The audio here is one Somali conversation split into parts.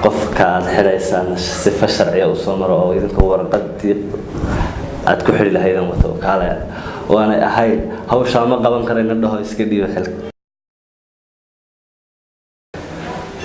qofka aad xiraysaan sifa sharciya u soo maro oo idinka warqadii aad ku xiri lahaydeen wato kaale waana ahayd hawsha ma qaban karayna dhaho iska dhiibo xilka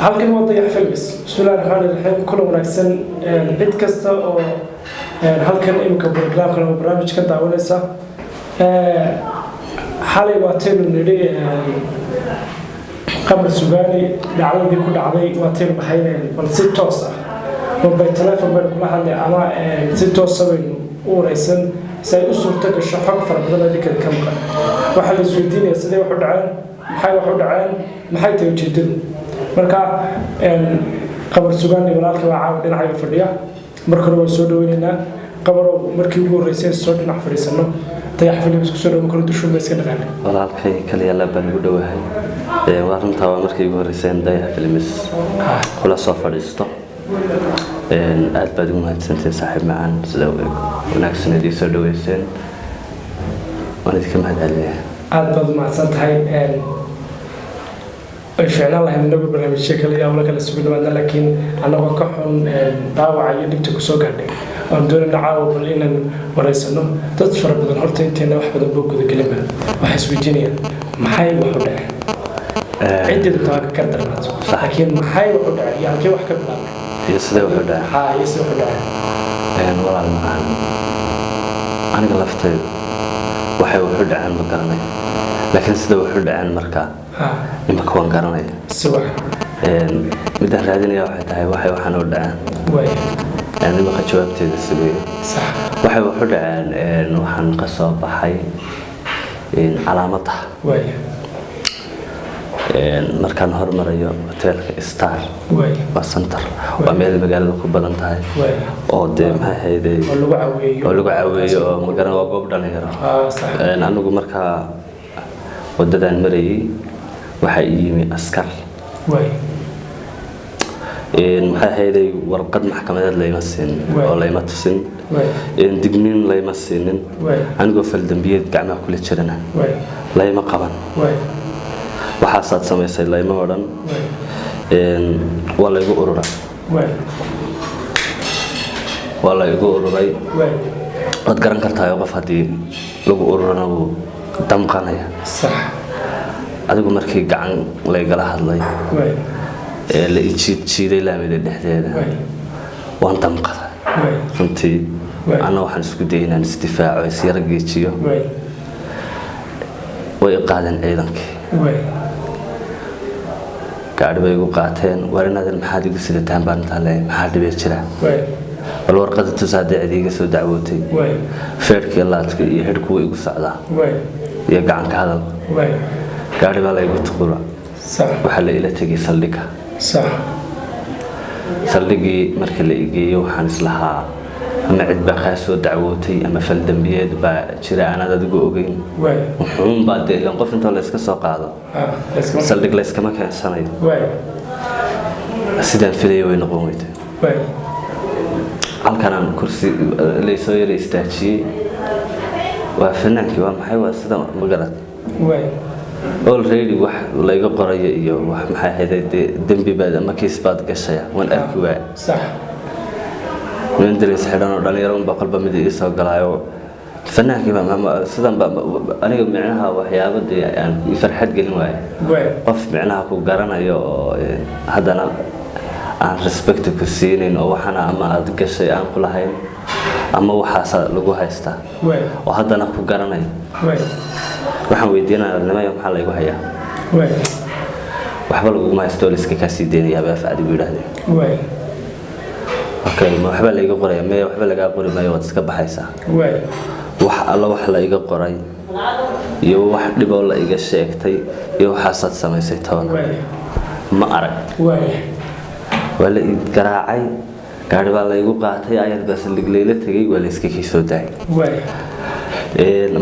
halkan waa Dayax Films bismillaahir rahmaanir rahiim kulan wanaagsan cid kasta oo halkan imka barnaamijka daawanaysa xalay waa teen nidhi قبل سجاني دعوة دي كل عضي واتين بحين بالست توصل وبالتلفون بين كل حد أما ست توصل ورئيسن سيأسر تك الشحق فربنا ذيك الكاميرا واحد السويدين يسدي واحد عين محي توجدين مركا قبل سجاني ولاد كواعب دين عيب فرديا مركلوا السودويننا قبلوا مركبوا الرئيسين السود نحفريسنا Dayax Films ku soo dhaw kala dusho meeskan dhaqan walaalkay kaliya la baan ugu dhawahay waa runta waa markii ugu horeysay Dayax Films kula soo fadhiisto aad baad u mahadsantahay saaxiib macaan sida wanaagsan idin soo dhaweyseen waan idinka mahadcelinayaa aad baad u mahadsantahay ay ficnaan lahayn nagu barnaamijyo kale iyo kala sugnaan laakiin anagu ka xun daawac iyo dhibta ku soo gaadhay aan doonayna caawa bal inaan wareysano dad fara badan horta inteena wax badan boo guda galaba waxa isweydiinayaan maxay wax u dhacay cidda taag ka darnaato laakiin maxay wax u dhacay yaanka wax ka bilaabay iyo sida wax u dhacay iyo sida wax u dhacay walaal macaan aniga laftay waxay wax u dhacaan ma garanay laakiin sida wax u dhacaan marka imaka waan garanay subax midda raadinaya waxay tahay waxaan u dhacaan way أنا ما خجوبت هذا السبب. صح. واحد وحدة عن وحن قصة بحي علامتها. وين. مركان هرمرية تلك ستار. وين. وسنتر. وأمير مجال كوبلان تاي. وين. قدام هذي. ولقوا عوي ومجرد وقوب دنيرة. صح. أنا نقول مركا وددان مري وحيي أسكر. وين. maxay hayday warqad maxkamadeed la imasin oo la imatusin digniin la imasinin anigoo fal dambiyeed gacmaha kula jirana la ima qaban waxa saad sameysay la ima oran wala igu ururay wad garan kartaa qof hadii lagu ururana uu damqanaya sax adigu markii gacan la igala hadlay la jiiday laamida dhexdeeda waan damqaday runtii ana waxaan isku dayay inaan isdifaaco is yara geejiyo way qaadeen ciidankii gaadhi bay igu qaateen warinadan maxaad igu sidataan baan taale maxaa dhibay jira bal warqada tusaade ciidiga soo dacwootay feerkii laadka iyo xidhku igu socdaa iyo gacan ka hadal gaadhi baa la igu tuqura waxa la ila tagay saldhiga صح سلقي مركل إيجي وحنس لها أما عد بخاس ودعوتي أما فالدنبيات بشراء أنا دقوا أوجين وحوم بعد لأن قف أنت ولا إسكت ساق هذا سلق لا إسكت ما كان سنة سيدان فيدي وين قوميت هل كان كرسي اللي يصير يستحشي وفنان كيوان محيوة سيدان مقرد already wax la iga qoray iyo wax maxay ahayd dambi baad ama kiis baad gashay waan arki waa sax من درس حرنا دليرون بقلب مدي إيسا قلايو فنانك ما سدان أنا معناها وحياة بدي يعني يفرحت قلنا قف معناها كو قرنا يو هذا أنا عن respect كسينين أو حنا أما أذكر شيء عن كل هاي أما وحاسة لجوها يستا وهذا أنا كو قرنا waxaan weydiinaa lama yom xal igu haya waxba lagu ma stories ka kasi deeniya baa faadi wiiraaday okay ma waxba la iga qoray ma waxba laga qoray ma wad iska baxaysa wax alla wax la iga qoray iyo wax dhibo la iga sheegtay iyo waxaasad samaysay toona ma arag wala id garaacay gaari baa la igu qaatay ayad bas ligleeyla tagay wala iska kiisoo daay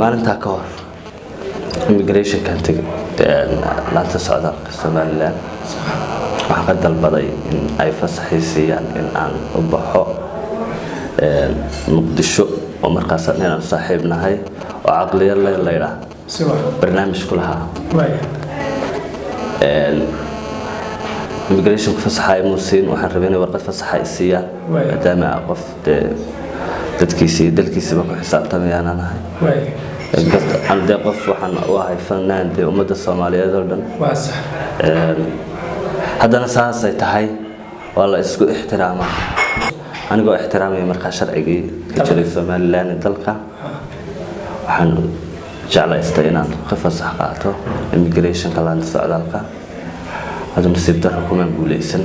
maalinta ka hor immigration country laanta socdaalka Soomaaliland waxaan ka dalbaday in ay fasaxaysiiyaan in aan u baxo Muqdisho oo markaas aan saaxiib nahay oo aqliya leeyahay barnaamij ku lahaa immigration fasaxa ay muusiin waxaan rabay inay warqad fasaxa ay siiyaan maadaama qof dadkiisii dalkiisiiba ku xisaabtamayaan aan ahay aan dee qof waxaan u ahay fanaan dee ummadda Soomaaliyeed oo dhan haddana saasay tahay waa la isku ixtiraamaa anigoo ixtiraamaya markaa sharcigii ka jiray Somaliland dalka waxaan jeclaystay inaan ka fasax qaato immigration ka laan socdaalka هذا نصيب دركم نقوليسن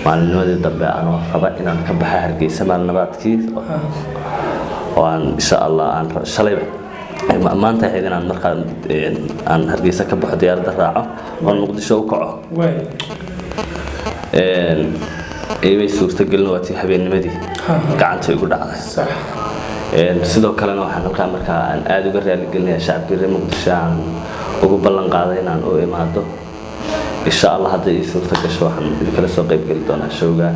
مع النوادي الضبع أنا ربع إن أنا كبح هرجيس مع النبات كيس وأن إن شاء الله عن شليب ما أنت حين عن مرخ عن هرجيس كبح ديار الدراعة ونقد شوكعه إيه بيسوق تقول وقتي حبيبي نمدي قعدت يقول على صح sidoo kale waxaan halka markaa aan aad uga raali gelinayaa shacabka reer Muqdisho aan ugu ballan qaaday inaan u imaado insha Allah hadda ay suurta gasho waxaan kala soo qayb gali doonaa showga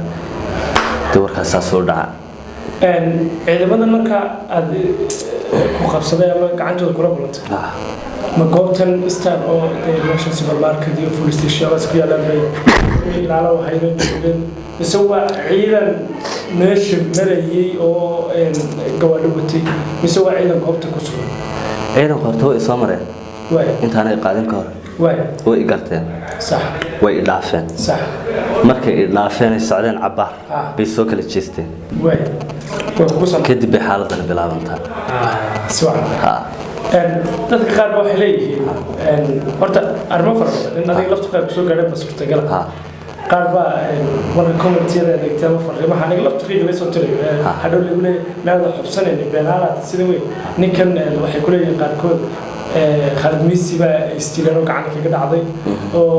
doorkaas soo dhaca ciidamada marka aad ku qabsaday ama gacantooda kula bulantay ma goobtan istaan oo meesha supermarket iyo police station isku yaalaan bay ilaalo hay'ad joogeen mise waa ciidan meesha marayay oo gawaadho watay mise waa ciidan goobta ku sugan ciidan qorto way soo mareen intaan ay qaadin ka hor way garteen صح way ilaafeen صح markay ilaafeen ay socdeen cabaar bay soo kala jeesteen kadib bay xaaladana bilaabantaa dadka qaar waxay leeyihiin horta arrimo fara badan in adiga laftu qayb soo gaadhay ba suurtagal qaar baa marka commentiyada adeegtay ama fariimaha aniga laftu qiiga soo tiray hadhow lagu leeyahay meelaha xubsanayna beenaalaad sida weyn ninkan waxay ku leeyihiin qaarkood Khalid Messi baa istiilano gacan kaga dhacday oo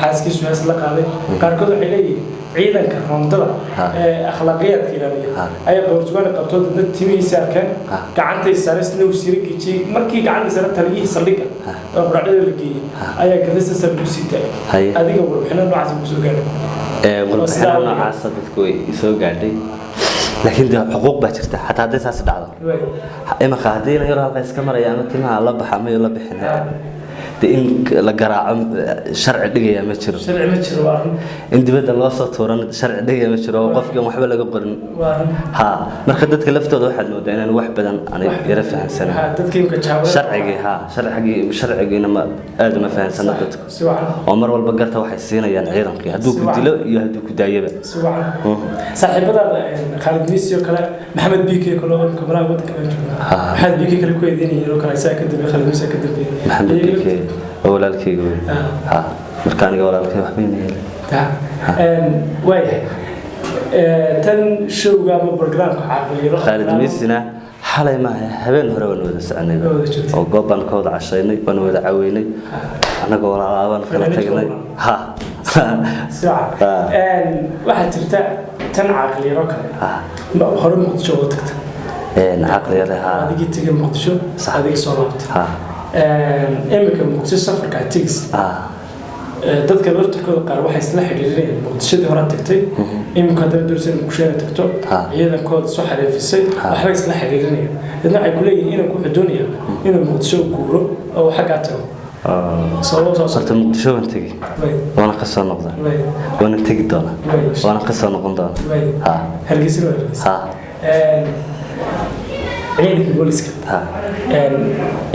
xaaskiisu hees la qaaday qaarkood waxay leeyihiin ciidanka rondada akhlaaqiyadka ilaaliya ay Portugal qabto dad timihiisa arkeen gacantay saarayna uu sirigii markii gacanta sare taliyay saldhiga oo quraacada la geeyay ayaa gadista sabab u siitay adiga warbixino noocaas ku soo gaadhay warbixino noocaas dadku ay soo gaadhay لكن ده حقوق بتشرت حتى هذا أساس دعوة. إما قاعدين يرى هذا إسكمر يعني تمها الله بحمي الله بحنا. إن لجرا شرع دقيقة متشر. شرع متشر وارن. إن دي بدل الوسط ورن شرع دقيقة متشر وقف يوم محبة لقبرن. وارن. ها مرخدت كلفته واحد مودين أنا واحد بدن أنا يرفع سنة. ها تذكير كتشاور. شرعي ها شرعي إنما آدم فهم سنة تذكر. سبحان. عمر والبقرة واحد سنة يعني غيرهم كي هدوك بدلو يهدوك دايبة. سبحان. صاحب هذا خالد ميسي وكلا محمد بيكي كلهم كبراء ودك محمد بيكي كل كوي ديني لو كان ساكت بخالد ميسي ساكت محمد بيكي ولا الكي يقول ها مركاني ولا الكي وحبيني تا واي تن شو قام برنامج عقلي خالد ميسينا حالي ما هبين هرون ولا سعني أو قبان كود عشريني بن ولا عويني أنا قول على أبان خلا تجني ها ساعة واحد ترتاح تن عقلي ركض هرون مقدشو وتكت عقلي لها هذه تيجي مقدشو هذه صورت إمك مقدشو سفر كاتيكس dadka wartarkooda qaar waxay isla xiriireen muqdishadii hore tagtay imika hadda doorsan muqdisho tagto ciidankooda soo xariifisay waxba isla xiriirinayaan dadna ay ku leeyihiin inuu ku xudoonaya inuu muqdisho guuro oo xagga tago sababtoo sabta muqdisho waan tagi waana ka soo noqdaa waana tagi doona waana ka soo noqon doona ha hargeysa ha ciidanka booliska ha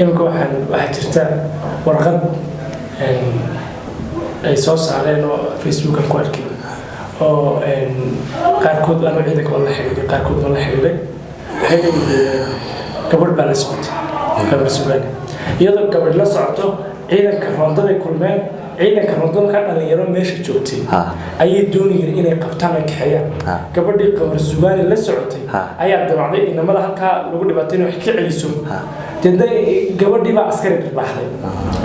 imika waxaa jirta warqad ay soo saareen oo Facebook ku arkay oo qaarkood ama ciidanka wala xiriiray qaarkood wala xiriiray gabadh baa la socotay gabadh sugan iyadoo gabadh la socoto ciidanka rondada kulmeen ciidanka rondada ka dhalinyaro meesha joogtay ayay doonayeen inay qabtaan ay kaxayaan gabadhii gabadh sugan la socotay ayaa dabacday inamada halka lagu dhibaatay inay wax ka celiso dadna gabadhii baa askari dhibaaxday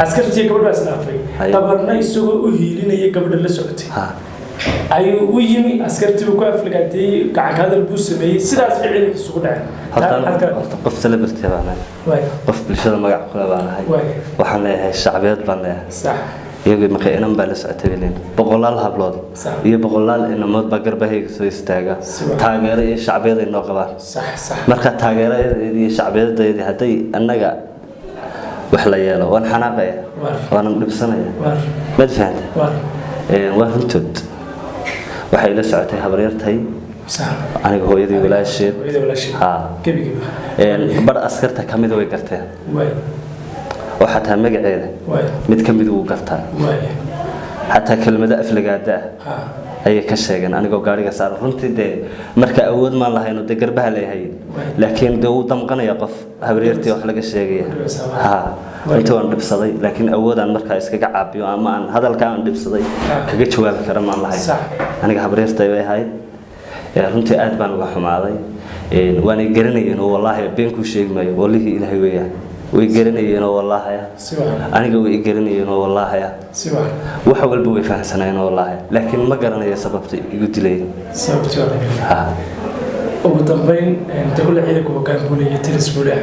askartii gabadh baa isnaafay tabarna isagoo u hiilinaya gabadha la socotay ayuu u yimi askartii ku aflagaatay gacankaada buu sameeyay sidaas ficilka isugu dhacay qof celebrity baan ahay qof bulshada magac kula baan ahay waxaan leeyahay shacbiyad baan leeyahay sax iyagu markay inaan baa la socotay leeyahay boqolaal hablood iyo boqolaal inamood baa garbahayga soo istaaga taageero iyo shacbiyad ay noo qabaan sax marka taageerada iyo shacbiyada haday annaga wax la yeelo waan xanaaqaya waan dhibsanaya mad fahantaa وهنتد waxay la socotay habaryartay aniga hooyadii walaasheed bar askarta kamid way garteen waxa taa magaceeda mid kamid uu gartaa hatta kelmada aflagaada ay ka sheegan anigoo gaariga saar runtii de marka awood ma lahayno de garbaha leeyahay laakiin de uu damqanaya qof habaryartii wax laga sheegay inta waan dhibsaday laakiin awoodaan marka iskaga caabiyo ama aan hadalka aan dhibsaday kaga jawaabi kara ma lahayn aniga habaryartay way ahayd runtii aad baan uga xumaaday waan garanayeen oo wallahi been ku sheegmayo wallahi ilaahay weeyaan way garanayeen oo wallahi aniga way garanayeen oo wallahi waxa walba way fahansanayeen oo wallahi laakiin ma garanayo sababta igu dilay ugu dambeyn dawladda ciidanka hoggaanka tirisbuule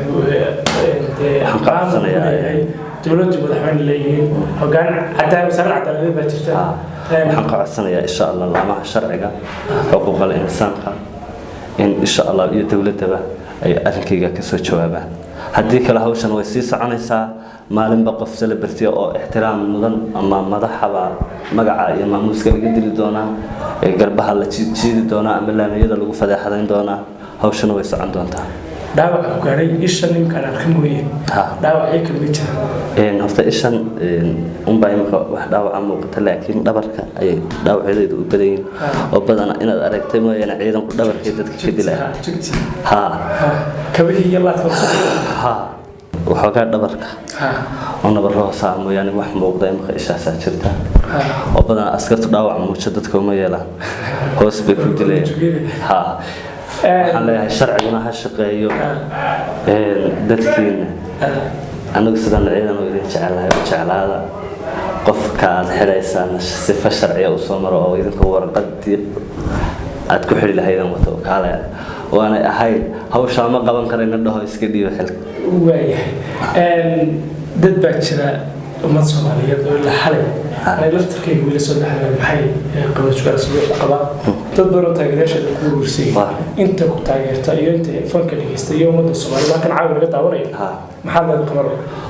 dawladdu madaxweyne leeyihiin hoggaan cadaalad baa jirta waxaan ka codsanayaa insha Allah laamaha sharciga xuquuqda insaanka in insha Allah iyo dawladaba ay arrinkayga ka soo jawaabaan haddii kala hawshan way sii soconaysaa maalinba qof celebrity oo ixtiraam mudan ama madaxaba magaca iyo maamuuska laga dili doonaa garbaha la jiidi doonaa ama laamiyada lagu fadeexadayn doonaa hawshan way socon doontaa dhaawac ku gaaray ishan nimkaan arkin weeye dhaawac ay kamid jiraan horta ishan unbaa imika wax dhaawaca muuqata laakiin dhabarka ayay dhaawaceedu u badan yihiin oo badan inaad aragtay mooyaane ciidanku dhabarkay dadka ka dilaa kabihii iyo laadka waxoogaa dhabarka oo nabarro hoosaa mooyaane wax muuqda imika ishaasaa jirta oo badan askartu dhaawac muujo dadka uma yeelaan hoos bay ku dilayaan waxaan leeyahay sharciguna ha shaqeeyo dadkiina anagu sidaan ciidan oo idin jecelahay u jeclaada qofka aad xidhaysaan sifa sharciya u soo maro oo idinka warqadii aad ku xidhi lahaydeen wato kaale waana ahayd hawshaa ma qaban karayna dhaho iska dhiibo xilka waayahay dad baa jira ummad Soomaaliyeed oo la xalay ay laftirkayga weli soo dhaxleen maxay qabashadaas loo qabaa dad badan taageerashada ku guursay inta ku taageerta iyo inta fanka dhageysta iyo ummadda Soomaaliyeed kan caawi laga daawanaya maxaa laga qaban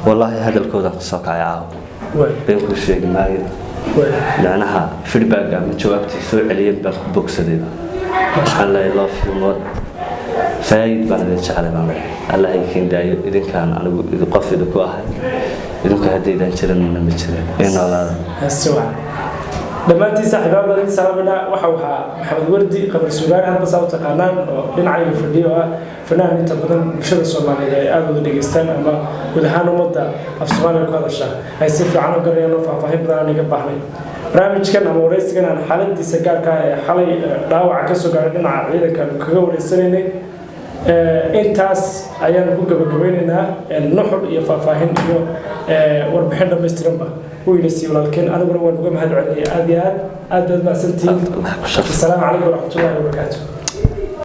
wallahi hadalkooda soo kacay been ku sheegi maayo macnaha feedback ama jawaabtii soo celiyeen baan ku bogsaday waxaan leeyahay love you more فايد بان جعله بان الله يكين دايو إذن كان أنا قف إذا كواحد إذن كهدي إذا نشرن من مشرن إنه لا السواء لما أنت صاحب هذا سلامنا وحوها محمد وردي قبل سودان هذا صوت قنان بين علي الفردي وفنان أنت بدن مشهد الصومالي هذا دقيقستان أما وذهانه مدة أفسوانه كهذا الشيء هاي سفر عنه قريانه ففهمنا أن يقبحني برامج كان موريس كان عن حالة دي سجار كحالة دعوة عكسه قاعدين على عيدا كانوا كجول السنة intaas ayaan ku gabagabeynaa nuxur iyo faahfaahin iyo warbixin dhameystiranba weynaysii walaalkeen aniguna waan uga mahad celinayaa aad iyo aad baad mahadsantihiin assalaamu calaykum waraxmatullaahi wabarakaatuh